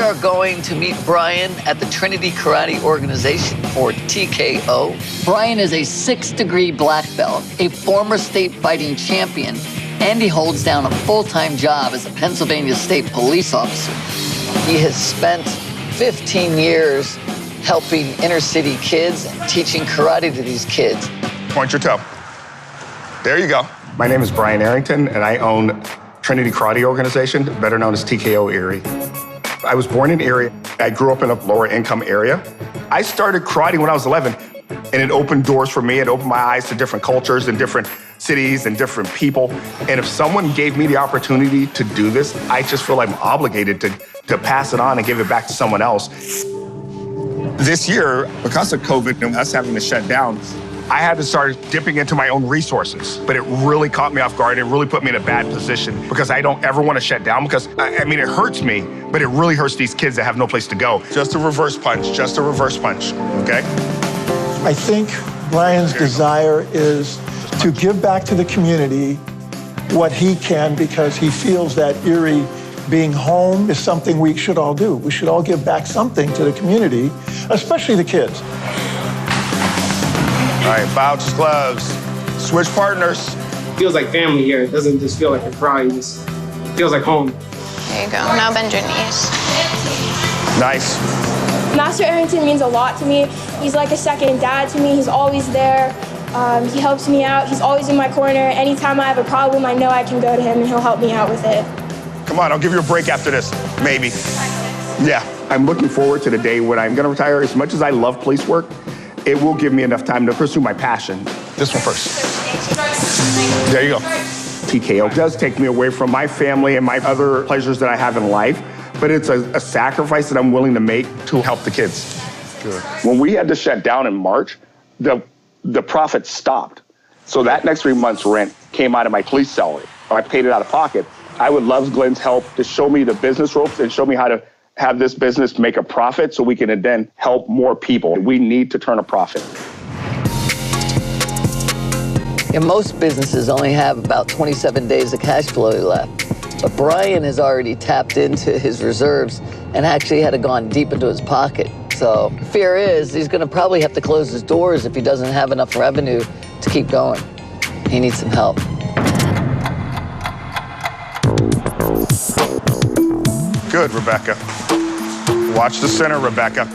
are going to meet Brian at the Trinity Karate Organization, or TKO. Brian is a 6th-degree black belt, a former state fighting champion, and he holds down a full-time job as a Pennsylvania State police officer. He has spent 15 years helping inner-city kids and teaching karate to these kids. Point your toe. There you go. My name is Brian Arrington, and I own Trinity Karate Organization, better known as TKO Erie. I was born in Erie. I grew up in a lower income area. I started karate when I was 11, and it opened doors for me. It opened my eyes to different cultures and different cities and different people. And if someone gave me the opportunity to do this, I just feel I'm obligated to pass it on and give it back to someone else. This year, because of COVID and us having to shut down, I had to start dipping into my own resources, but it really caught me off guard. It really put me in a bad position because I don't ever want to shut down because, I mean, it hurts me, but it really hurts these kids that have no place to go. Just a reverse punch, okay? I think Brian's desire is to give back to the community what he can because he feels that Erie being home is something we should all do. We should all give back something to the community, especially the kids. All right, vouch gloves, switch partners. It feels like family here. It doesn't just feel like a karate, it just feels like home. There you go, now bend your knees. Nice. Master Arrington means a lot to me. He's like a second dad to me. He's always there. He helps me out. He's always in my corner. Anytime I have a problem, I know I can go to him and he'll help me out with it. Come on, I'll give you a break after this, maybe. Yeah, I'm looking forward to the day when I'm gonna retire. As much as I love police work, it will give me enough time to pursue my passion. This one first. There you go. TKO does take me away from my family and my other pleasures that I have in life, but it's a sacrifice that I'm willing to make to help the kids. Good. When we had to shut down in March, the profit stopped. So that next 3 months' rent came out of my police salary. I paid it out of pocket. I would love Glenn's help to show me the business ropes and show me how to have this business make a profit so we can then help more people. We need to turn a profit. And most businesses only have about 27 days of cash flow left. But Brian has already tapped into his reserves and actually had gone deep into his pocket. So fear is he's gonna probably have to close his doors if he doesn't have enough revenue to keep going. He needs some help. Good, Rebecca. Watch the center, Rebecca.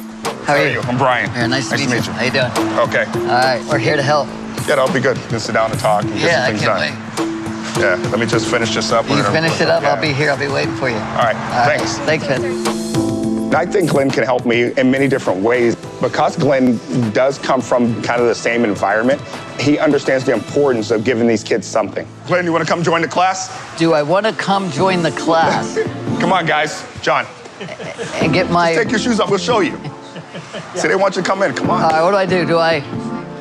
How are you? I'm Brian. Here, nice to meet you. How you doing? Okay. All right, we're here to help. Yeah, that'll be good. We can sit down and talk and get some things done. Wait. Yeah, let me just finish this up. You finish it up, yeah. I'll be here. I'll be waiting for you. All right, thanks. Thanks, Ben. I think Glenn can help me in many different ways. Because Glenn does come from kind of the same environment, he understands the importance of giving these kids something. Glenn, you want to come join the class? Do I want to come join the class? Come on, guys. John. And get my... Just take your shoes off. We'll show you. See, they want you to come in. Come on. All right, what do?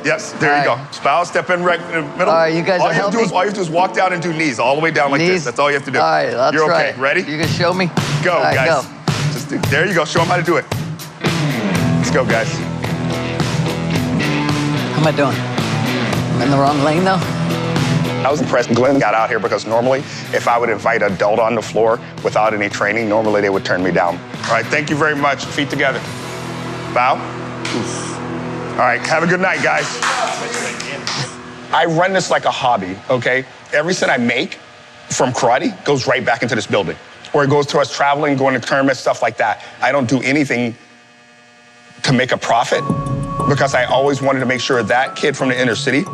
Yes, there you go. Spouse, step in right in the middle. All right, you guys are helping me? All you have to do is walk down and do knees all the way down like this. That's all you have to do. All right, that's You're okay. right. Ready? You can show me? Go, all right, guys. Go. There you go. Show them how to do it. Let's go, guys. How am I doing? I'm in the wrong lane, though? I was impressed Glenn got out here because normally, if I would invite an adult on the floor without any training, normally they would turn me down. All right, thank you very much. Feet together. Bow. All right, have a good night, guys. I run this like a hobby, okay? Every cent I make from karate goes right back into this building. Or it goes to us traveling, going to tournaments, stuff like that. I don't do anything to make a profit because I always wanted to make sure that kid from the inner city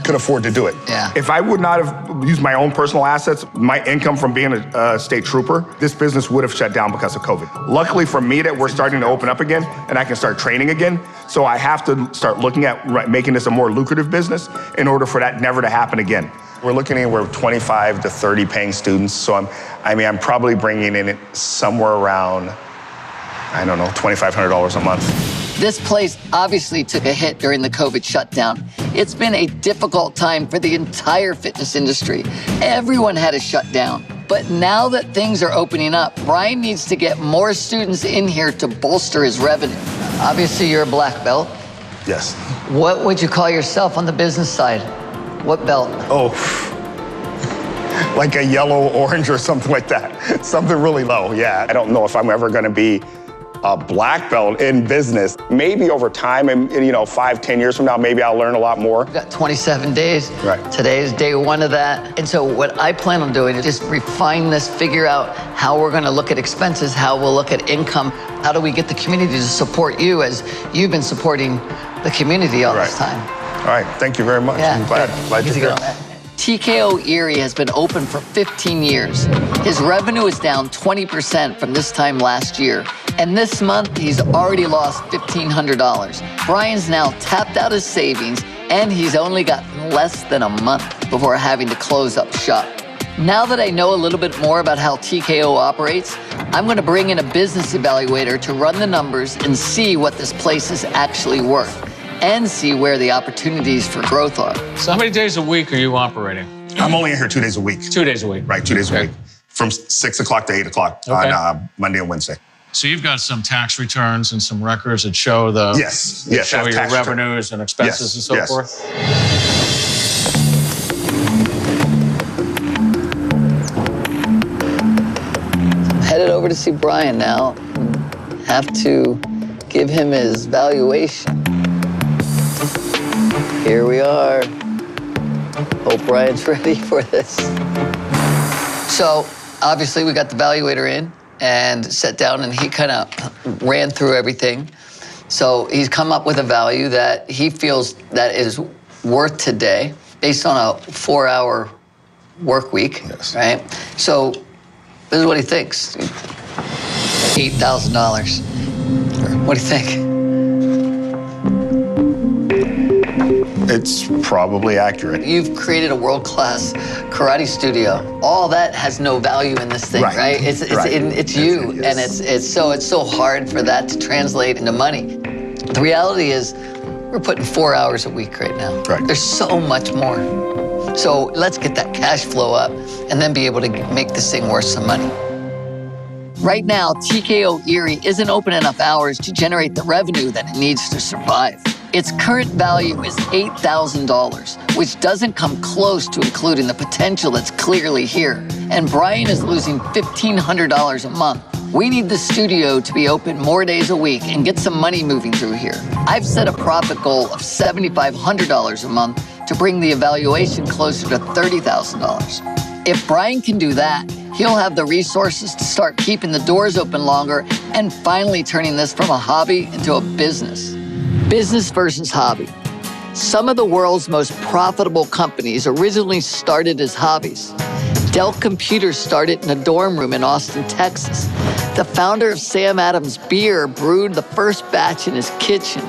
could afford to do it. Yeah. If I would not have used my own personal assets, my income from being a state trooper, this business would have shut down because of COVID. Luckily for me that we're starting to open up again and I can start training again, so I have to start looking at making this a more lucrative business in order for that never to happen again. We're looking anywhere 25 to 30 paying students, so I'm probably bringing in somewhere around, I don't know, $2,500 a month. This place obviously took a hit during the COVID shutdown. It's been a difficult time for the entire fitness industry. Everyone had to shut down. But now that things are opening up, Brian needs to get more students in here to bolster his revenue. Obviously, you're a black belt. Yes. What would you call yourself on the business side? What belt? Oh, like a yellow, orange, or something like that. Something really low, yeah. I don't know if I'm ever gonna be a black belt in business. Maybe over time, and 5-10 years from now, maybe I'll learn a lot more. We've got 27 days. Right. Today is day one of that. And so what I plan on doing is just refine this, figure out how we're going to look at expenses, how we'll look at income. How do we get the community to support you as you've been supporting the community all this time? All right, thank you very much. Yeah, I'm glad you're here. TKO Erie has been open for 15 years. His revenue is down 20% from this time last year. And this month, he's already lost $1,500. Brian's now tapped out his savings, and he's only got less than a month before having to close up shop. Now that I know a little bit more about how TKO operates, I'm going to bring in a business evaluator to run the numbers and see what this place is actually worth, and see where the opportunities for growth are. So how many days a week are you operating? I'm only in here 2 days a week. 2 days a week. Right, 2 days a week. From 6 o'clock to 8 o'clock on Monday and Wednesday. So you've got some tax returns and some records that show the show your revenues and expenses and so forth. I'm headed over to see Brian now. Have to give him his valuation. Here we are. Hope Brian's ready for this. So obviously we got the valuator in and sat down, and he kind of ran through everything. So he's come up with a value that he feels that is worth today based on a 4-hour work week, right? So this is what he thinks. $8,000. What do you think? It's probably accurate. You've created a world-class karate studio. All that has no value in this thing, right? It's you, and it's so hard for that to translate into money. The reality is, we're putting 4 hours a week right now. Right. There's so much more. So let's get that cash flow up, and then be able to make this thing worth some money. Right now, TKO Erie isn't open enough hours to generate the revenue that it needs to survive. Its current value is $8,000, which doesn't come close to including the potential that's clearly here. And Brian is losing $1,500 a month. We need the studio to be open more days a week and get some money moving through here. I've set a profit goal of $7,500 a month to bring the evaluation closer to $30,000. If Brian can do that, he'll have the resources to start keeping the doors open longer and finally turning this from a hobby into a business. Business versus hobby. Some of the world's most profitable companies originally started as hobbies. Dell Computers started in a dorm room in Austin, Texas. The founder of Sam Adams Beer brewed the first batch in his kitchen.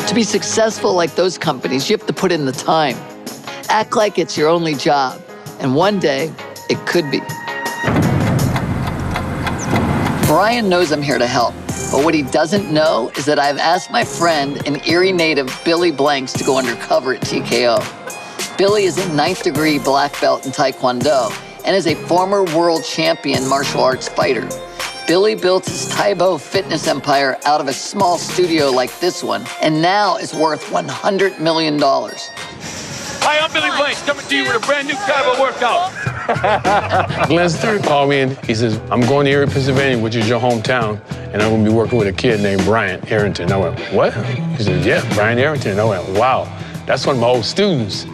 To be successful like those companies, you have to put in the time. Act like it's your only job, and one day, it could be. Brian knows I'm here to help, but what he doesn't know is that I've asked my friend and Erie native Billy Blanks to go undercover at TKO. Billy is a 9th degree black belt in Taekwondo and is a former world champion martial arts fighter. Billy built his Taibo fitness empire out of a small studio like this one, and now is worth $100 million. Hi, I'm Billy Blanks, coming to you with a brand new Taibo workout. Glenn Stern called me and he says, I'm going to Erie, Pennsylvania, which is your hometown, and I'm going to be working with a kid named Brian Arrington. I went, what? He said, yeah, Brian Arrington. And I went, wow, that's one of my old students.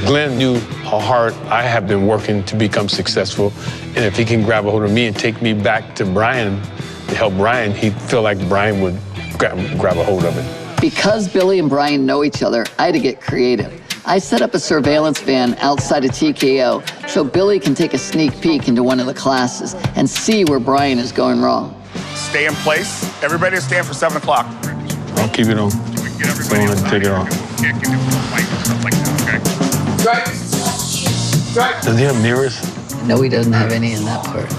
Glenn knew how hard I have been working to become successful, and if he can grab a hold of me and take me back to Brian to help Brian, he'd feel like Brian would grab a hold of it. Because Billy and Brian know each other, I had to get creative. I set up a surveillance van outside of TKO so Billy can take a sneak peek into one of the classes and see where Brian is going wrong. Stay in place. Everybody stand for 7 o'clock. I'll keep it on. Get everybody Go ahead and take it off. Can't get into a fight and stuff like that, okay? Does he have mirrors? No, he doesn't have any in that part.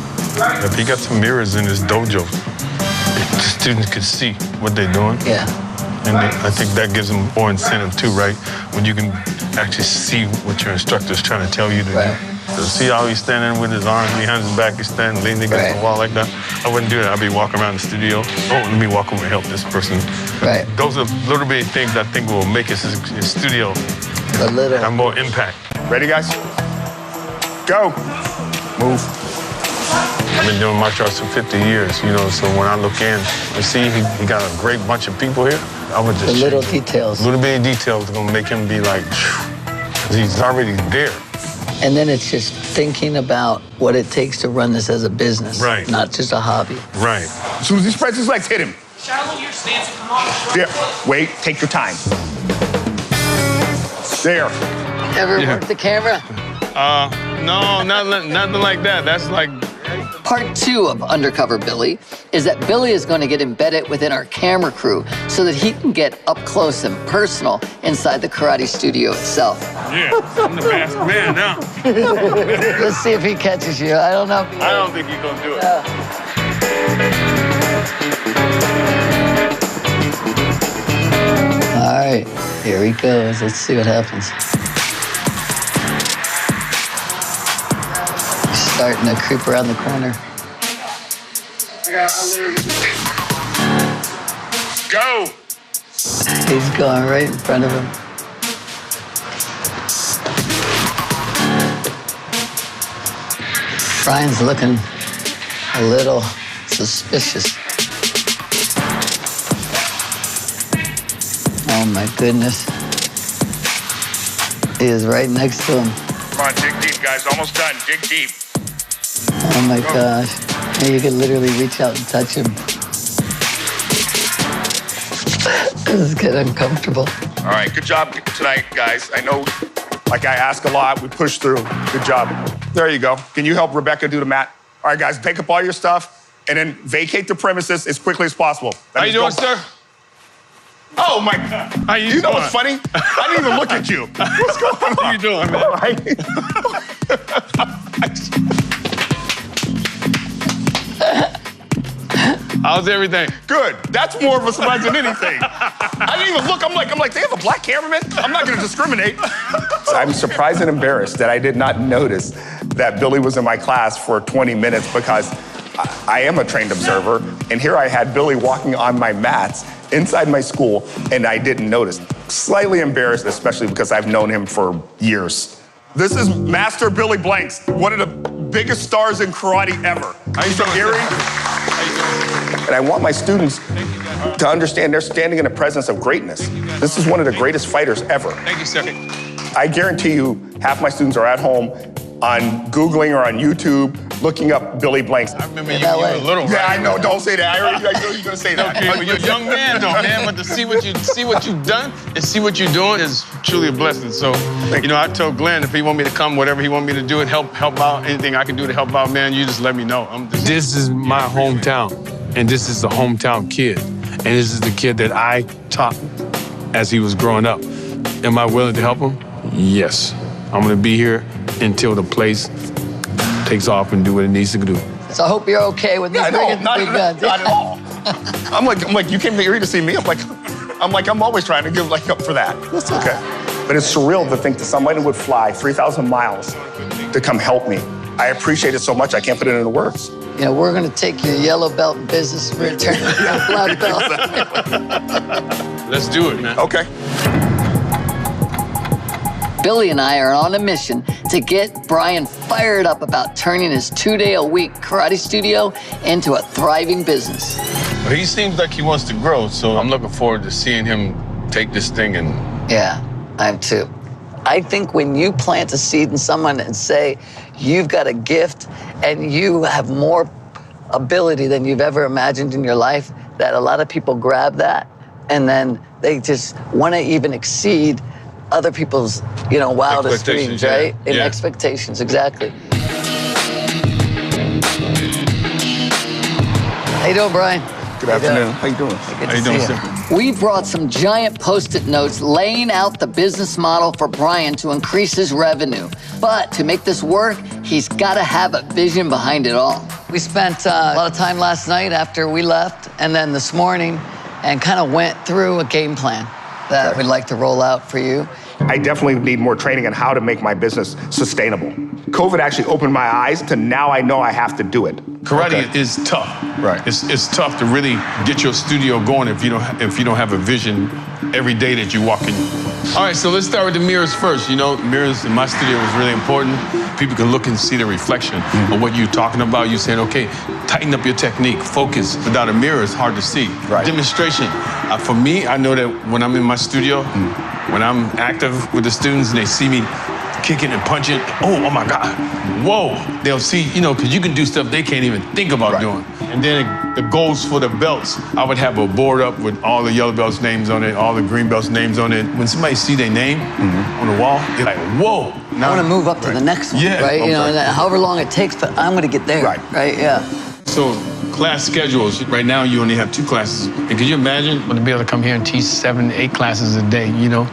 If he got some mirrors in his dojo, the students could see what they're doing. Yeah. And I think that gives them more incentive too, right? When you can actually see what your instructor's trying to tell you to do. So see how he's standing with his arms behind his back, he's standing leaning against the wall like that? I wouldn't do that. I'd be walking around the studio. Oh, let me walk over and help this person. Right. Those are little bitty things I think will make his studio have more impact. Ready, guys? Go. Move. I've been doing martial arts for 50 years, you know, so when I look in, I see he got a great bunch of people here. I would just the little details. Little bitty details are gonna make him be like, phew, he's already there. And then it's just thinking about what it takes to run this as a business, right? Not just a hobby. Right. As soon as he spreads his legs, hit him. Shallow your stance and come on. Yeah. Wait, take your time. There. Ever worked the camera? No, nothing like that. That's like... Part 2 of Undercover Billy is that Billy is going to get embedded within our camera crew so that he can get up close and personal inside the karate studio itself. Yeah, I'm the masked man now. Let's see if he catches you. I don't know. I don't think he's going to do it. All right, here he goes. Let's see what happens. He's starting to creep around the corner. Go! He's going right in front of him. Brian's looking a little suspicious. Oh my goodness. He is right next to him. Come on, dig deep, guys. Almost done. Dig deep. Oh my gosh. And you can literally reach out and touch him. This is getting uncomfortable. All right, good job tonight, guys. I know, like I ask a lot, we push through. Good job. There you go. Can you help Rebecca do the mat? All right, guys, pick up all your stuff and then vacate the premises as quickly as possible. How you doing, sir? Oh my God. How you know doing? what's funny? I didn't even look at you. What's going on? How you doing, man? All right. How's everything? Good. That's more of a surprise than anything. I didn't even look. I'm like, they have a black cameraman? I'm not going to discriminate. I'm surprised and embarrassed that I did not notice that Billy was in my class for 20 minutes because I am a trained observer. And here I had Billy walking on my mats inside my school, and I didn't notice. Slightly embarrassed, especially because I've known him for years. This is Master Billy Blanks, one of the biggest stars in karate ever. He's from Erie. And I want my students to understand they're standing in the presence of greatness. This is one of the greatest fighters ever. Thank you, sir. I guarantee you, half my students are at home on Googling or on YouTube looking up Billy Blanks. I remember you were little, right? Yeah, I know. Don't say that. I know you're gonna say that. Okay, but you're a young man, though, man. But to see what you've done and see what you're doing is truly a blessing. So, you know, I told Glenn if he want me to come, whatever he want me to do and help out, anything I can do to help out, man, you just let me know. This is my hometown, and this is the hometown kid, and this is the kid that I taught as he was growing up. Am I willing to help him? Yes. I'm gonna be here until the place takes off and do what it needs to do. So I hope you're okay with me bringing the big guns. Not at all. I'm like, you came to Erie to see me? I'm always trying to give up for that. That's okay. But it's surreal to think that somebody would fly 3,000 miles to come help me. I appreciate it so much, I can't put it into words. You know, we're gonna take your yellow belt in business and return your black belt. Let's do it, man. Okay. Billy and I are on a mission to get Brian fired up about turning his 2-day-a-week karate studio into a thriving business. Well, he seems like he wants to grow, so I'm looking forward to seeing him take this thing and... Yeah, I am too. I think when you plant a seed in someone and say, you've got a gift and you have more ability than you've ever imagined in your life, that a lot of people grab that and then they just want to even exceed other people's, wildest dreams, right? In expectations, exactly. How you doing, Brian? Good afternoon. How you doing? Good to see you. We brought some giant Post-it notes laying out the business model for Brian to increase his revenue. But to make this work, he's got to have a vision behind it all. We spent a lot of time last night after we left and then this morning and kind of went through a game plan that we'd like to roll out for you. I definitely need more training on how to make my business sustainable. COVID actually opened my eyes to now I know I have to do it. Karate is tough. Right. It's tough to really get your studio going if you don't have a vision every day that you walk in. All right, so let's start with the mirrors first. You know, mirrors in my studio was really important. People can look and see the reflection of what you're talking about. You saying, okay, tighten up your technique, focus. Without a mirror, it's hard to see. Right. Demonstration. For me, I know that when I'm in my studio, when I'm active with the students and they see me kicking and punching, oh my God, whoa. They'll see, you know, because you can do stuff they can't even think about doing. And then the goals for the belts, I would have a board up with all the yellow belts' names on it, all the green belts' names on it. When somebody see their name on the wall, they're like, whoa. Now, I want to move up to the next one, right? You know, and however long it takes, but I'm going to get there, right? Yeah. So class schedules, right now you only have 2 classes. And could you imagine to be able to come here and teach 7, 8 classes a day, you know?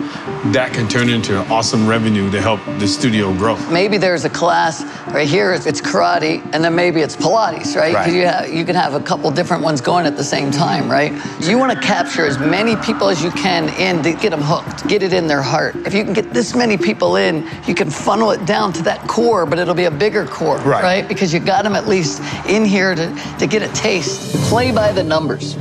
That can turn into awesome revenue to help the studio grow. Maybe there's a class right here, it's karate, and then maybe it's Pilates, right? Because you can have a couple different ones going at the same time, right? You want to capture as many people as you can in to get them hooked, get it in their heart. If you can get this many people in, you can funnel it down to that core, but it'll be a bigger core, right? Because you got them at least in here to get a taste. Play by the numbers.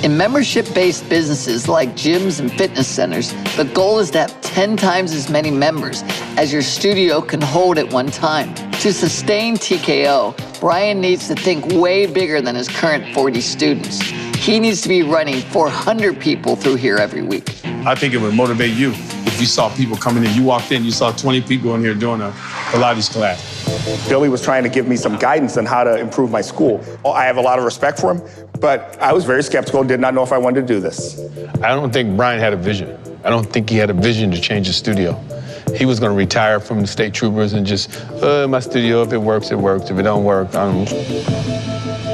In membership-based businesses like gyms and fitness centers, the goal is to have 10 times as many members as your studio can hold at one time. To sustain TKO, Brian needs to think way bigger than his current 40 students. He needs to be running 400 people through here every week. I think it would motivate you if you saw people coming in. You walked in, you saw 20 people in here doing a Pilates class. Billy was trying to give me some guidance on how to improve my school. I have a lot of respect for him, but I was very skeptical, did not know if I wanted to do this. I don't think Brian had a vision. I don't think he had a vision to change the studio. He was going to retire from the state troopers and just, my studio, if it works, it works. If it don't work, I don't.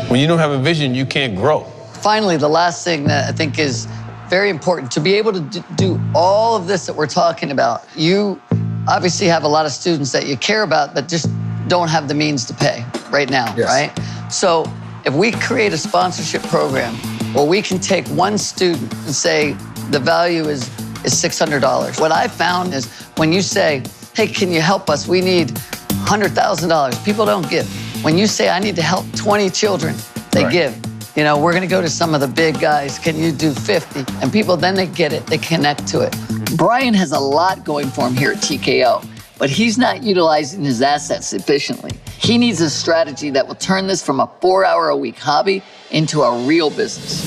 When you don't have a vision, you can't grow. Finally, the last thing that I think is very important, to be able to do all of this that we're talking about, you obviously have a lot of students that you care about that just don't have the means to pay right now, right? So if we create a sponsorship program where we can take one student and say the value is $600. What I found is when you say, hey, can you help us? We need $100,000. People don't give. When you say, I need to help 20 children, they give. You know, we're going to go to some of the big guys. Can you do 50? And people, then they get it. They connect to it. Brian has a lot going for him here at TKO, but he's not utilizing his assets efficiently. He needs a strategy that will turn this from a 4-hour-a-week hobby into a real business.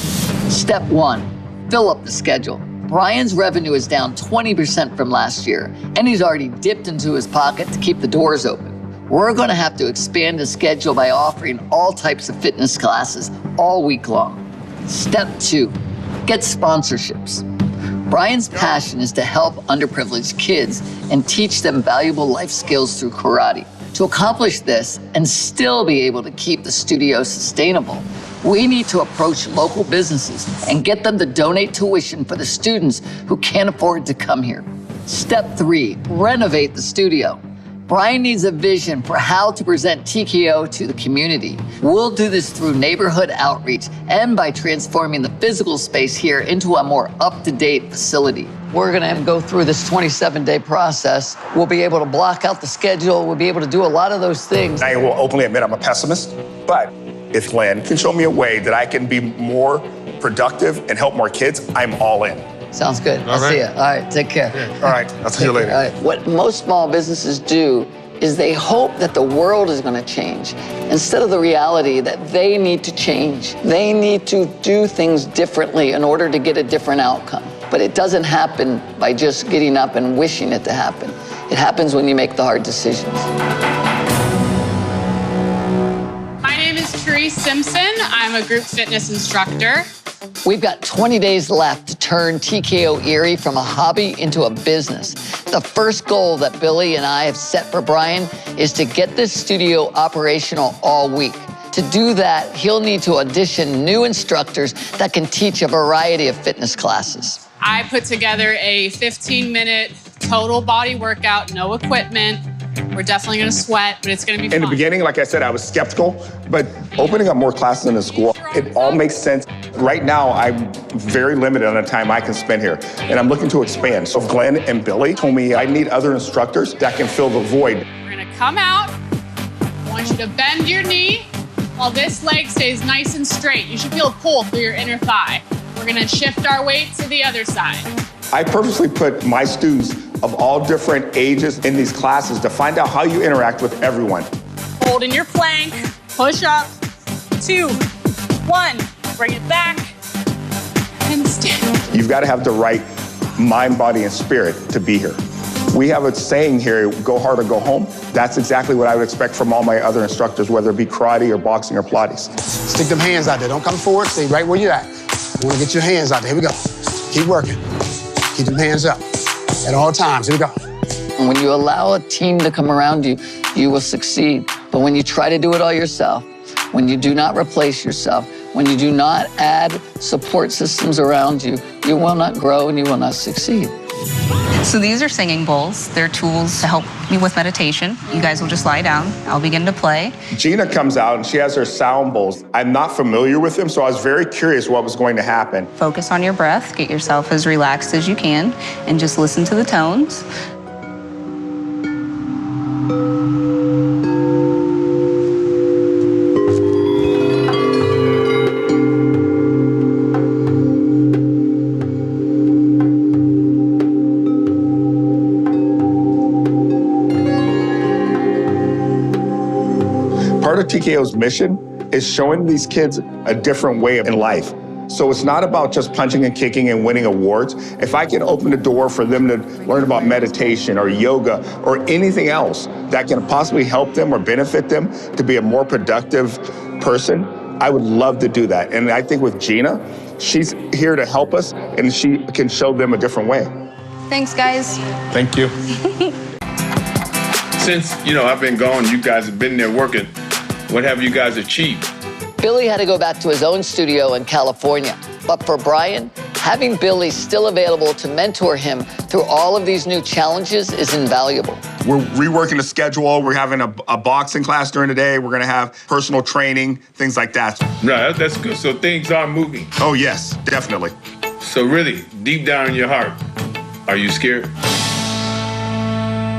Step 1, fill up the schedule. Brian's revenue is down 20% from last year, and he's already dipped into his pocket to keep the doors open. We're going to have to expand the schedule by offering all types of fitness classes all week long. Step 2, get sponsorships. Brian's passion is to help underprivileged kids and teach them valuable life skills through karate. To accomplish this and still be able to keep the studio sustainable, we need to approach local businesses and get them to donate tuition for the students who can't afford to come here. Step 3, renovate the studio. Brian needs a vision for how to present TKO to the community. We'll do this through neighborhood outreach and by transforming the physical space here into a more up-to-date facility. We're gonna go through this 27-day process. We'll be able to block out the schedule. We'll be able to do a lot of those things. I will openly admit I'm a pessimist, but if Glenn can show me a way that I can be more productive and help more kids, I'm all in. Sounds good. I'll see you. All right, take care. All right, I'll see you later. All right. What most small businesses do is they hope that the world is going to change instead of the reality that they need to change. They need to do things differently in order to get a different outcome. But it doesn't happen by just getting up and wishing it to happen. It happens when you make the hard decisions. My name is Therese Simpson. I'm a group fitness instructor. We've got 20 days left to turn TKO Erie from a hobby into a business. The first goal that Billy and I have set for Brian is to get this studio operational all week. To do that, he'll need to audition new instructors that can teach a variety of fitness classes. I put together a 15-minute total body workout, no equipment, We're definitely gonna sweat, but it's gonna be fun. In the beginning, like I said, I was skeptical, but opening up more classes in the school, it all makes sense. Right now, I'm very limited on the time I can spend here, and I'm looking to expand. So Glenn and Billy told me I need other instructors that can fill the void. We're gonna come out. I want you to bend your knee while this leg stays nice and straight. You should feel a pull through your inner thigh. We're gonna shift our weight to the other side. I purposely put my students of all different ages in these classes to find out how you interact with everyone. Hold in your plank, push up, 2, 1, bring it back, and stand. You've got to have the right mind, body, and spirit to be here. We have a saying here, go hard or go home. That's exactly what I would expect from all my other instructors, whether it be karate or boxing or Pilates. Stick them hands out there. Don't come forward. Stay right where you're at. You want to get your hands out there. Here we go. Keep working. Keep them hands up at all times. Here we go. When you allow a team to come around you, you will succeed. But when you try to do it all yourself, when you do not replace yourself, when you do not add support systems around you, you will not grow and you will not succeed. So these are singing bowls. They're tools to help me with meditation. You guys will just lie down. I'll begin to play. Gina comes out and she has her sound bowls. I'm not familiar with them, so I was very curious what was going to happen. Focus on your breath. Get yourself as relaxed as you can and just listen to the tones. Part of TKO's mission is showing these kids a different way in life. So it's not about just punching and kicking and winning awards. If I can open the door for them to learn about meditation or yoga or anything else that can possibly help them or benefit them to be a more productive person, I would love to do that. And I think with Gina, she's here to help us and she can show them a different way. Thanks, guys. Thank you. Since, I've been gone, you guys have been there working. What have you guys achieved? Billy had to go back to his own studio in California. But for Brian, having Billy still available to mentor him through all of these new challenges is invaluable. We're reworking the schedule. We're having a boxing class during the day. We're going to have personal training, things like that. Right, that's good. So things are moving. Oh, yes, definitely. So really, deep down in your heart, are you scared?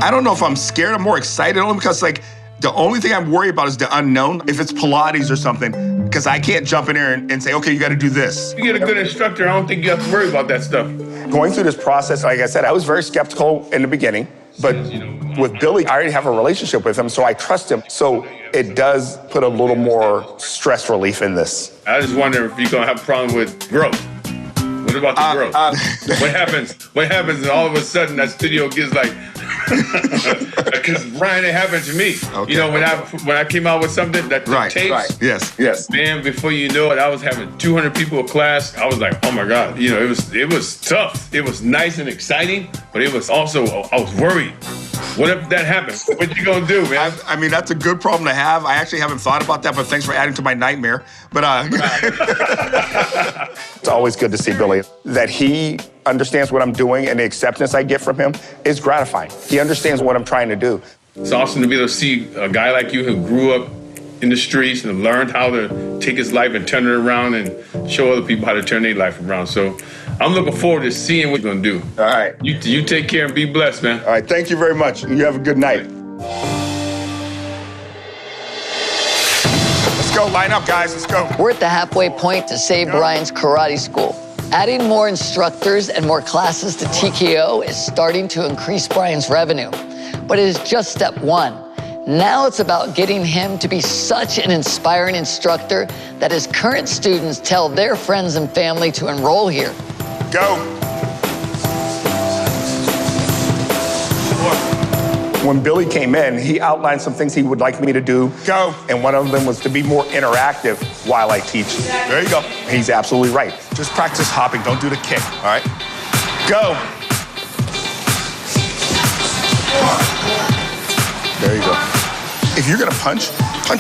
I don't know if I'm scared. I'm more excited only because, the only thing I'm worried about is the unknown. If it's Pilates or something, because I can't jump in there and say, okay, you got to do this. You get a good instructor, I don't think you have to worry about that stuff. Going through this process, like I said, I was very skeptical in the beginning, but with Billy, I already have a relationship with him, so I trust him. So it does put a little more stress relief in this. I just wonder if you're going to have a problem with growth. What about the growth? What happens? What happens and all of a sudden that studio gets because Brian, it happened to me. Okay. When I came out with something that tapes. Right. Yes. Man, before you know it, I was having 200 people in class. I was like, oh my God. It was tough. It was nice and exciting, but it was also, I was worried. What if that happens? What you gonna do, man? I mean, that's a good problem to have. I actually haven't thought about that, but thanks for adding to my nightmare. But it's always good to see Billy. That he understands what I'm doing and the acceptance I get from him is gratifying. He understands what I'm trying to do. It's awesome to be able to see a guy like you who grew up in the streets and learned how to take his life and turn it around and show other people how to turn their life around. So I'm looking forward to seeing what you're gonna do. All right. You take care and be blessed, man. All right, thank you very much. You have a good night. Let's go, line up, guys, let's go. We're at the halfway point to save Brian's karate school. Adding more instructors and more classes to TKO is starting to increase Brian's revenue. But it is just step one. Now it's about getting him to be such an inspiring instructor that his current students tell their friends and family to enroll here. Go. When Billy came in, he outlined some things he would like me to do. Go. And one of them was to be more interactive while I teach. There you go. He's absolutely right. Just practice hopping, don't do the kick, all right? Go. There you go. If you're gonna punch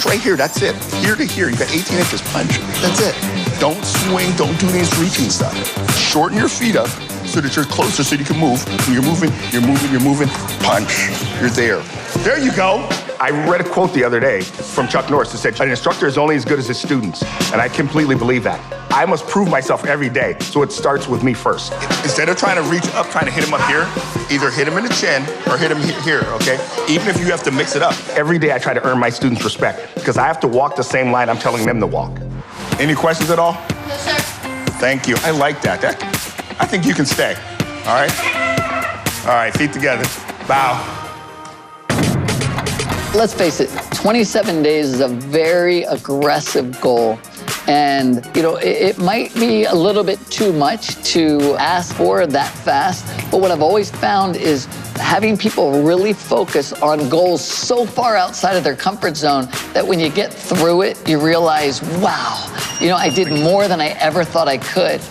right here, that's it. Here to here, you got 18 inches, punch. That's it. Don't swing, don't do any reaching stuff. Shorten your feet up so so that you're closer so you can move. You're moving, you're moving, you're moving. Punch. You're there. There you go. I read a quote the other day from Chuck Norris that said, an instructor is only as good as his students. And I completely believe that. I must prove myself every day, so it starts with me first. Instead of trying to reach up, trying to hit him up here, either hit him in the chin or hit him here, okay? Even if you have to mix it up. Every day I try to earn my students' respect because I have to walk the same line I'm telling them to walk. Any questions at all? No, sir. Thank you. I like that. I think you can stay. All right? All right, feet together. Bow. Let's face it, 27 days is a very aggressive goal. And, you know, it might be a little bit too much to ask for that fast. But what I've always found is having people really focus on goals so far outside of their comfort zone that when you get through it, you realize, wow, you know, I did more than I ever thought I could.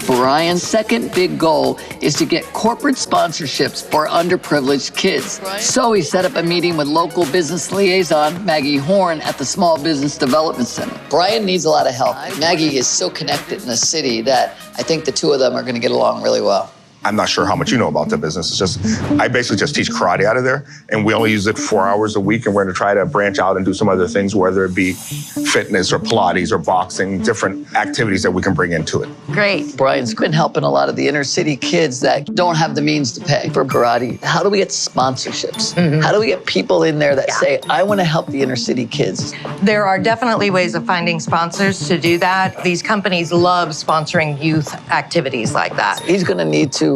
Brian's second big goal is to get corporate sponsorships for underprivileged kids. So he set up a meeting with local business liaison Maggie Horn at the Small Business Development Center. Brian needs a lot of help. Maggie is so connected in the city that I think the two of them are going to get along really well. I'm not sure how much you know about the business. It's just, I basically just teach karate out of there, and we only use it 4 hours a week, and we're gonna try to branch out and do some other things, whether it be fitness or Pilates or boxing, different activities that we can bring into it. Great. Brian's been helping a lot of the inner city kids that don't have the means to pay for karate. How do we get sponsorships? How do we get people in there that say, I wanna help the inner city kids? There are definitely ways of finding sponsors to do that. These companies love sponsoring youth activities like that. He's gonna need to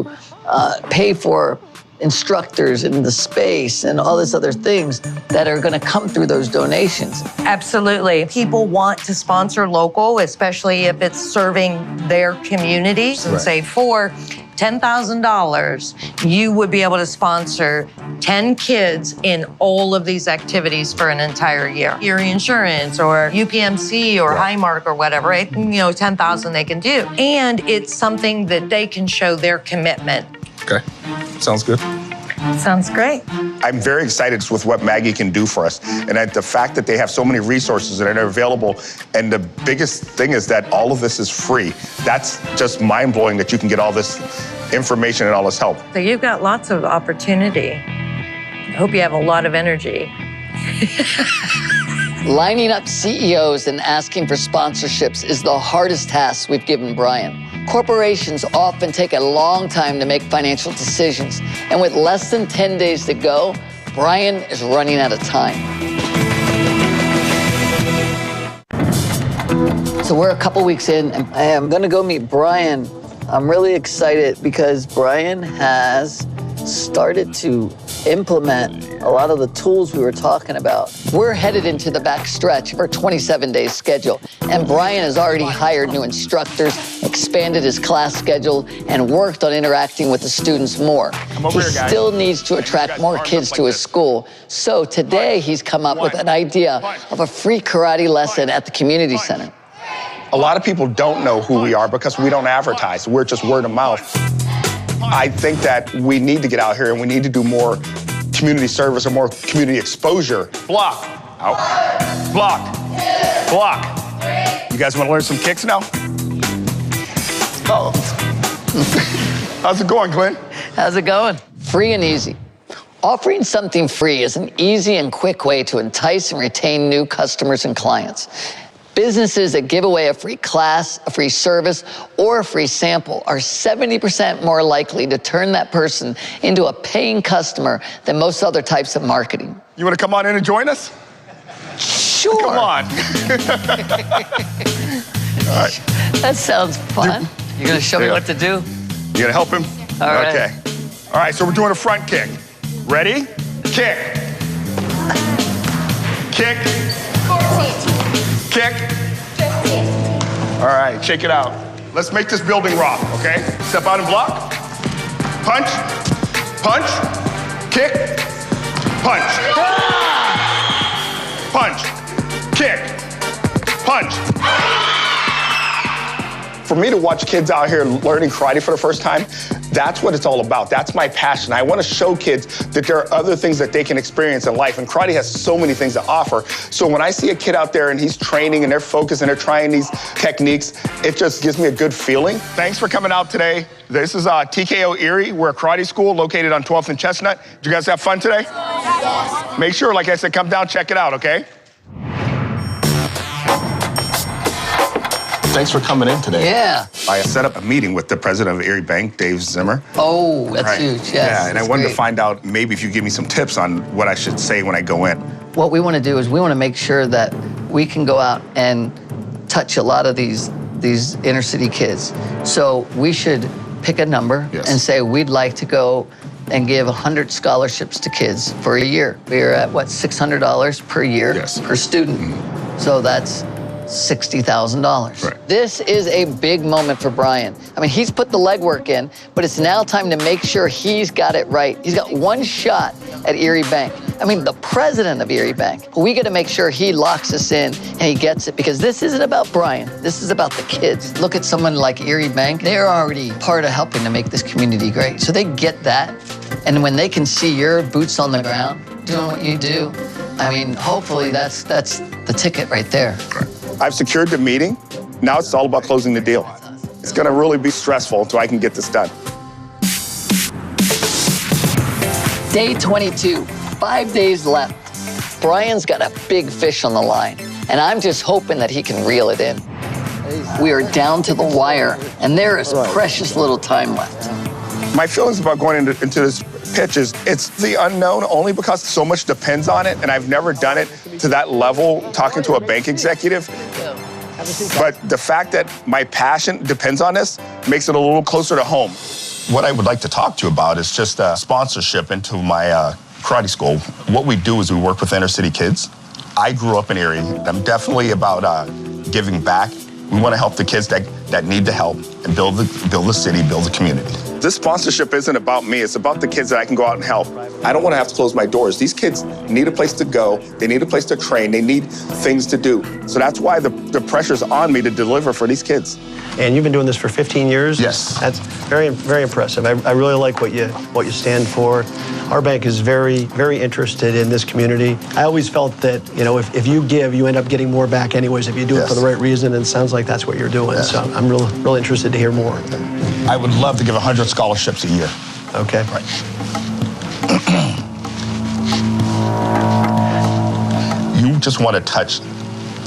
pay for instructors in the space and all these other things that are going to come through those donations. Absolutely. People want to sponsor local, especially if it's serving their communities. And say for $10,000, you would be able to sponsor 10 kids in all of these activities for an entire year. Erie Insurance or UPMC or Highmark or whatever, right? You know, 10,000 they can do. And it's something that they can show their commitment. Okay, sounds good. Sounds great. I'm very excited with what Maggie can do for us. And the fact that they have so many resources that are available. And the biggest thing is that all of this is free. That's just mind-blowing that you can get all this information and all this help. So you've got lots of opportunity. I hope you have a lot of energy. Lining up CEOs and asking for sponsorships is the hardest task we've given Brian. Corporations often take a long time to make financial decisions, and with less than 10 days to go, Brian is running out of time. So we're a couple weeks in, and I am gonna go meet Brian. I'm really excited because Brian has started to implement a lot of the tools we were talking about. We're headed into the back stretch of our 27-day schedule, and Brian has already hired new instructors, expanded his class schedule, and worked on interacting with the students more. He still needs to attract more kids to his school, so today he's come up with an idea of a free karate lesson at the community center. A lot of people don't know who we are because we don't advertise. We're just word of mouth. I think that we need to get out here and we need to do more community service or more community exposure. Block. Out. Block. Block. You guys want to learn some kicks now? Oh. How's it going, Glenn? How's it going? Free and easy. Offering something free is an easy and quick way to entice and retain new customers and clients. Businesses that give away a free class, a free service, or a free sample are 70% more likely to turn that person into a paying customer than most other types of marketing. You want to come on in and join us? Sure. Come on. All right. That sounds fun. You're going to show me what to do? You going to help him? All right. Okay. All right, so we're doing a front kick. Ready? Kick. Kick. 14. Kick. 15. All right, shake it out. Let's make this building rock, okay? Step out and block. Punch. Punch. Kick. Punch. Punch. Kick. Punch. For me to watch kids out here learning karate for the first time, That's what it's all about. That's my passion. I want to show kids that there are other things that they can experience in life, and karate has so many things to offer. So when I see a kid out there and he's training and they're focused and they're trying these techniques, it just gives me a good feeling. Thanks for coming out today. This is TKO Erie. We're a karate school located on 12th and Chestnut. Did you guys have fun today? Yes. Make sure, like I said, come down, check it out, okay? Thanks for coming in today. Yeah. I set up a meeting with the president of Erie Bank, Dave Zimmer. Oh, that's huge, yes. Yeah, and I wanted great. to find out maybe if you give me some tips on what I should say when I go in. What we want to do is we want to make sure that we can go out and touch a lot of these inner city kids. So we should pick a number and say we'd like to go and give 100 scholarships to kids for a year. We're at, what, $600 per year per student. So that's $60,000. Right. This is a big moment for Brian. I mean, he's put the legwork in, but it's now time to make sure he's got it right. He's got one shot at Erie Bank. I mean, the president of Erie Bank. We got to make sure he locks us in and he gets it, because this isn't about Brian. This is about the kids. Look at someone like Erie Bank. They're already part of helping to make this community great. So they get that. And when they can see your boots on the ground doing what you do, I mean, hopefully that's the ticket right there. I've secured the meeting. Now it's all about closing the deal. It's gonna really be stressful until I can get this done. Day 22, 5 days left. Brian's got a big fish on the line, and I'm just hoping that he can reel it in. We are down to the wire, and there is precious little time left. My feelings about going into this pitch is it's the unknown only because so much depends on it, and I've never done it to that level, talking to a bank executive. But the fact that my passion depends on this makes it a little closer to home. What I would like to talk to you about is just sponsorship into my karate school. What we do is we work with inner city kids. I grew up in Erie. I'm definitely about giving back. We want to help the kids that need the help and build the city, build the community. This sponsorship isn't about me. It's about the kids that I can go out and help. I don't want to have to close my doors. These kids need a place to go. They need a place to train. They need things to do. So that's why the pressure's on me to deliver for these kids. And you've been doing this for 15 years? Yes. That's very, very impressive. I really like what you stand for. Our bank is very, very interested in this community. I always felt that, you know, if you give, you end up getting more back anyways if you do it for the right reason, and it sounds like that's what you're doing. So I'm really interested to hear more. I would love to give 100 scholarships a year. Okay. Right. You just want to touch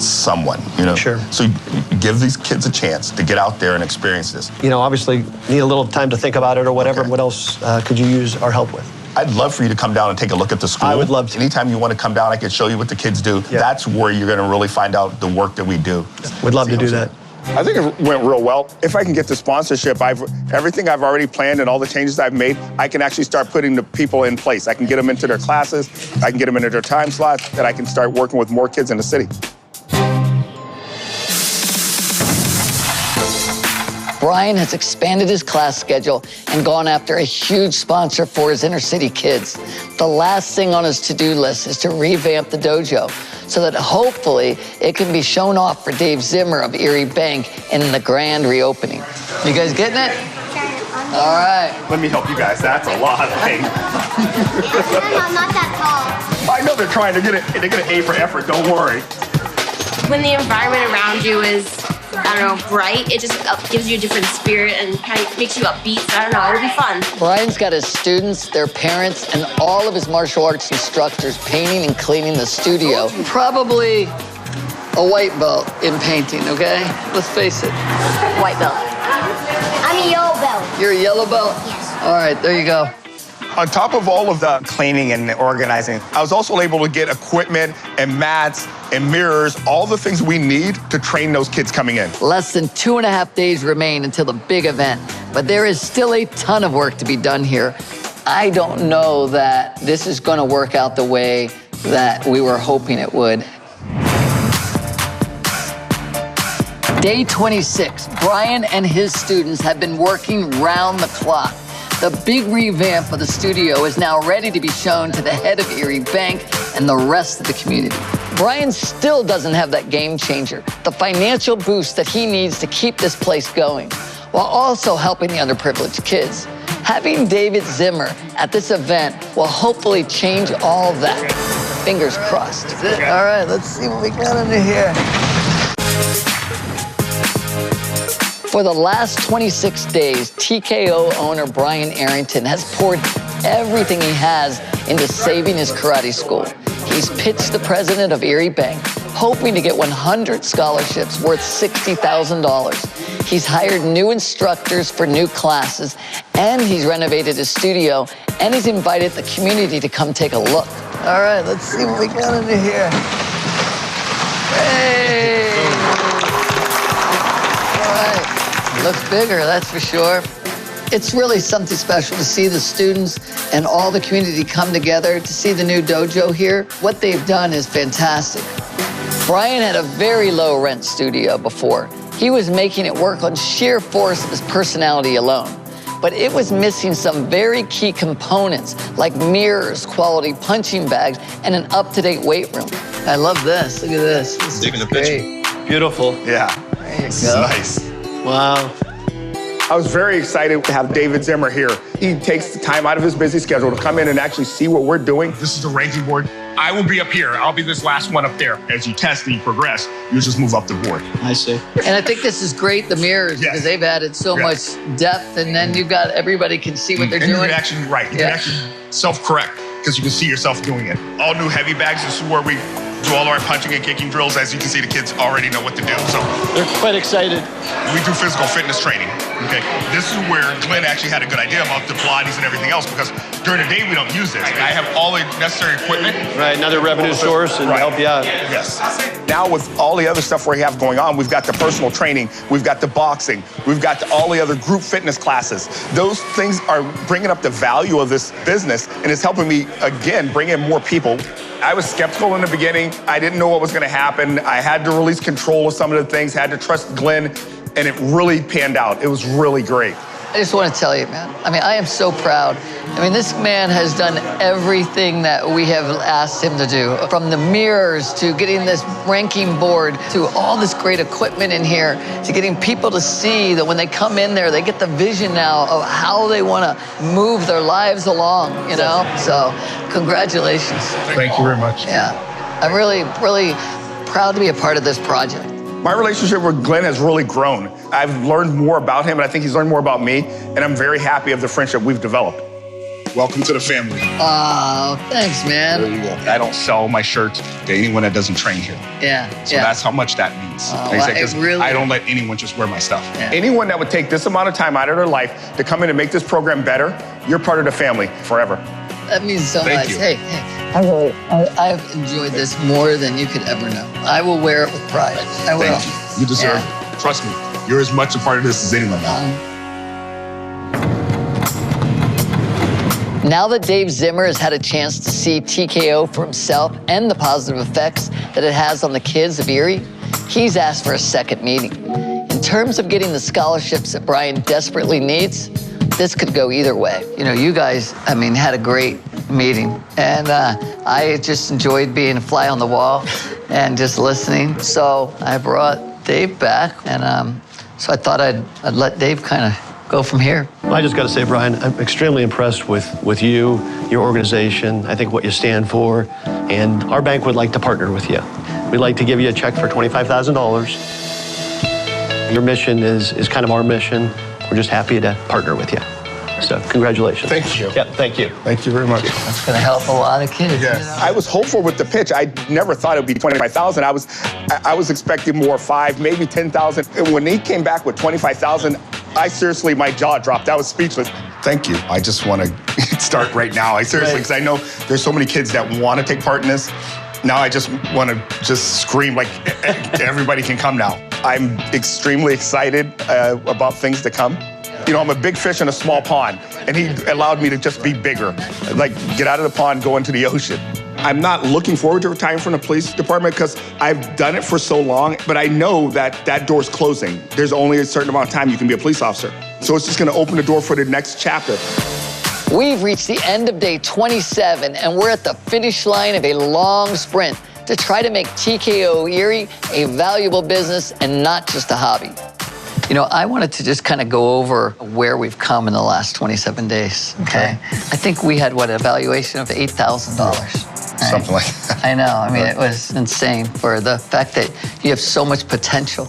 someone, you know? Sure. So you give these kids a chance to get out there and experience this. You know, obviously, need a little time to think about it or whatever. Okay. What else could you use our help with? I'd love for you to come down and take a look at the school. I would love to. Anytime you want to come down, I can show you what the kids do. Yeah. That's where you're going to really find out the work that we do. We'd love to do that. I think it went real well. If I can get the sponsorship, everything I've already planned and all the changes I've made, I can actually start putting the people in place. I can get them into their classes, I can get them into their time slots, and I can start working with more kids in the city. Brian has expanded his class schedule and gone after a huge sponsor for his inner city kids. The last thing on his to-do list is to revamp the dojo so that hopefully it can be shown off for Dave Zimmer of Erie Bank in the grand reopening. You guys getting it? All right. Let me help you guys. That's a lot of things. I'm not that tall. I know they're trying to get it. They get an A for effort. Don't worry. When the environment around you is, I don't know, bright, it just gives you a different spirit and kind of makes you upbeat. So I don't know, it'll be fun. Brian's got his students, their parents, and all of his martial arts instructors painting and cleaning the studio. Probably a white belt in painting, okay? Let's face it. White belt. I'm a yellow belt. You're a yellow belt? Yes. All right, there you go. On top of all of the cleaning and organizing, I was also able to get equipment and mats and mirrors, all the things we need to train those kids coming in. Less than 2.5 days remain until the big event, but there is still a ton of work to be done here. I don't know that this is going to work out the way that we were hoping it would. Day 26, Brian and his students have been working round the clock. The big revamp of the studio is now ready to be shown to the head of Erie Bank and the rest of the community. Brian still doesn't have that game changer, the financial boost that he needs to keep this place going, while also helping the underprivileged kids. Having David Zimmer at this event will hopefully change all that. Fingers crossed. All right, let's see what we got under here. For the last 26 days, TKO owner Brian Arrington has poured everything he has into saving his karate school. He's pitched the president of Erie Bank, hoping to get 100 scholarships worth $60,000. He's hired new instructors for new classes, and he's renovated his studio, and he's invited the community to come take a look. All right, let's see what we got under here. Hey! All right, looks bigger, that's for sure. It's really something special to see the students and all the community come together to see the new dojo here. What they've done is fantastic. Brian had a very low rent studio before. He was making it work on sheer force of his personality alone. But it was missing some very key components like mirrors, quality punching bags, and an up-to-date weight room. I love this. Look at this. This Taking is a picture. great. Beautiful. Yeah. This is nice. Wow. I was very excited to have David Zimmer here. He takes the time out of his busy schedule to come in and actually see what we're doing. This is the ranking board. I will be up here. I'll be this last one up there. As you test and you progress, you just move up the board. I see. And I think this is great, the mirrors, because they've added so much depth, and then you've got everybody can see what they're and doing. You can actually, you can actually self-correct because you can see yourself doing it. All new heavy bags. This is where we do all our punching and kicking drills. As you can see, the kids already know what to do. So they're quite excited. We do physical fitness training. Okay, this is where Glenn actually had a good idea about the Pilates and everything else, because during the day we don't use this. I have all the necessary equipment. Right, another revenue source and help you out. Yes. Now with all the other stuff we have going on, we've got the personal training, we've got the boxing, we've got all the other group fitness classes. Those things are bringing up the value of this business, and it's helping me, again, bring in more people. I was skeptical in the beginning. I didn't know what was going to happen. I had to release control of some of the things, had to trust Glenn, and it really panned out. It was really great. I just want to tell you, man, I mean, I am so proud. I mean, this man has done everything that we have asked him to do, from the mirrors to getting this ranking board to all this great equipment in here to getting people to see that when they come in there, they get the vision now of how they want to move their lives along, you know? So congratulations. Thank you very much. Yeah, I'm really, really proud to be a part of this project. My relationship with Glenn has really grown. I've learned more about him, and I think he's learned more about me, and I'm very happy of the friendship we've developed. Welcome to the family. Oh, thanks, man. There you go. I don't sell my shirts to anyone that doesn't train here. Yeah, So that's how much that means. I don't let anyone just wear my stuff. Yeah. Anyone that would take this amount of time out of their life to come in and make this program better, you're part of the family forever. That means so Thank much. you. Hey, I've enjoyed this more than you could ever know. I will wear it with pride. I will. Thank you. You deserve it. Trust me. You're as much a part of this as anyone now. Now that Dave Zimmer has had a chance to see TKO for himself and the positive effects that it has on the kids of Erie, he's asked for a second meeting. In terms of getting the scholarships that Brian desperately needs, this could go either way. You know, you guys, I mean, had a great meeting, and I just enjoyed being a fly on the wall and just listening. So I brought Dave back, and so I thought I'd let Dave kind of go from here. Well, I just got to say, Brian, I'm extremely impressed with you, your organization, I think what you stand for, and our bank would like to partner with you. We'd like to give you a check for $25,000. Your mission is kind of our mission. We're just happy to partner with you. So congratulations. Thank you. Yeah, thank you. Thank you very much. That's going to help a lot of kids. Yes. You know? I was hopeful with the pitch. I never thought it would be 25,000. I was expecting more, 5, maybe 10,000. And when he came back with 25,000, I seriously, my jaw dropped. I was speechless. Thank you. I just want to start right now. I seriously, because I know there's so many kids that want to take part in this. Now I just want to just scream like everybody can come now. I'm extremely excited about things to come. You know, I'm a big fish in a small pond, and he allowed me to just be bigger. Like, get out of the pond, go into the ocean. I'm not looking forward to retiring from the police department because I've done it for so long, but I know that that door's closing. There's only a certain amount of time you can be a police officer. So it's just going to open the door for the next chapter. We've reached the end of day 27, and we're at the finish line of a long sprint to try to make TKO Erie a valuable business and not just a hobby. I wanted to just kind of go over where we've come in the last 27 days, okay? I think we had, a valuation of $8,000. Right? Something like that. I know. I mean, it was insane for the fact that you have so much potential,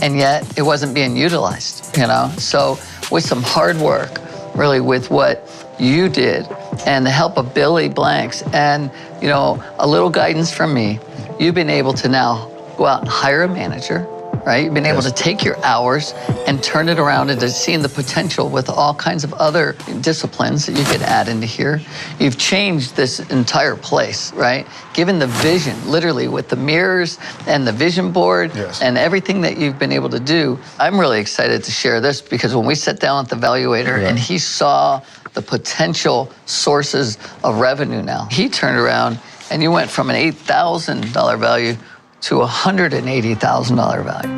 and yet it wasn't being utilized, So with some hard work, really with what you did and the help of Billy Blanks and, a little guidance from me, you've been able to now go out and hire a manager, right? You've been able to take your hours and turn it around into seeing the potential with all kinds of other disciplines that you could add into here. You've changed this entire place, right? Given the vision, literally with the mirrors and the vision board and everything that you've been able to do. I'm really excited to share this because when we sat down at the valuator and he saw the potential sources of revenue now, he turned around and you went from an $8,000 value to a $180,000 value.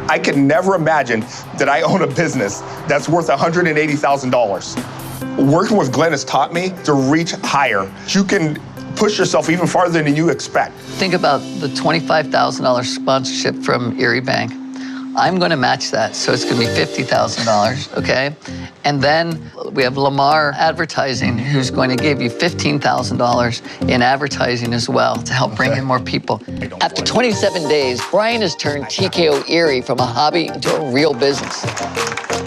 I could never imagine that I own a business that's worth $180,000. Working with Glenn has taught me to reach higher. You can push yourself even farther than you expect. Think about the $25,000 sponsorship from Erie Bank. I'm going to match that, so it's going to be $50,000, okay? And then we have Lamar Advertising, who's going to give you $15,000 in advertising as well to help bring in more people. After 27 days, Brian has turned TKO Erie from a hobby into a real business.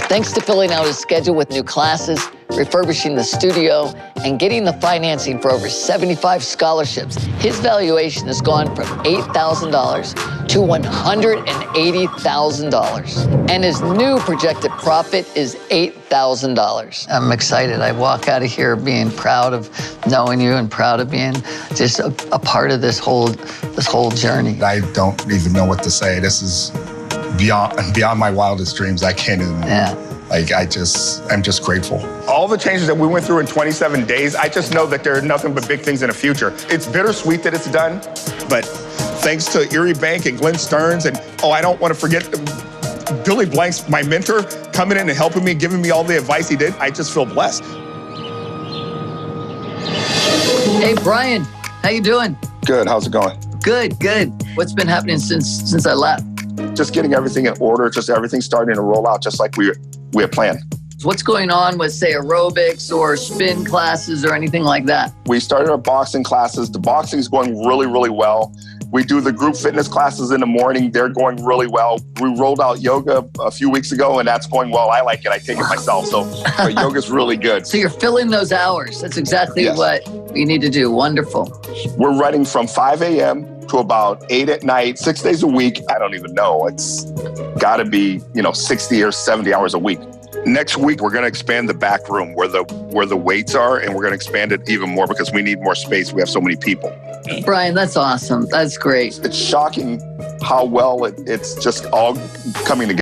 Thanks to filling out his schedule with new classes, refurbishing the studio, and getting the financing for over 75 scholarships, his valuation has gone from $8,000 to $180,000. And his new projected profit is $8,000. I'm excited. I walk out of here being proud of knowing you and proud of being just a part of this whole journey. I don't even know what to say. This is beyond my wildest dreams. I can't even. I'm just grateful. All the changes that we went through in 27 days, I just know that there are nothing but big things in the future. It's bittersweet that it's done, but thanks to Erie Bank and Glenn Stearns, and I don't want to forget Billy Blanks, my mentor, coming in and helping me, giving me all the advice he did. I just feel blessed. Hey, Brian, how you doing? Good, how's it going? Good. What's been happening since I left? Just getting everything in order, just everything starting to roll out just like we had planned. What's going on with, say, aerobics or spin classes or anything like that? We started our boxing classes. The boxing is going really, really well. We do the group fitness classes in the morning. They're going really well. We rolled out yoga a few weeks ago, and that's going well. I like it. I take it myself. So yoga's really good. So you're filling those hours. That's exactly what we need to do. Wonderful. We're running from 5 a.m. to about 8 at night, 6 days a week. I don't even know. It's got to be, 60 or 70 hours a week. Next week, we're going to expand the back room where the weights are, and we're going to expand it even more because we need more space. We have so many people. Brian, that's awesome. That's great. It's shocking how well it's just all coming together.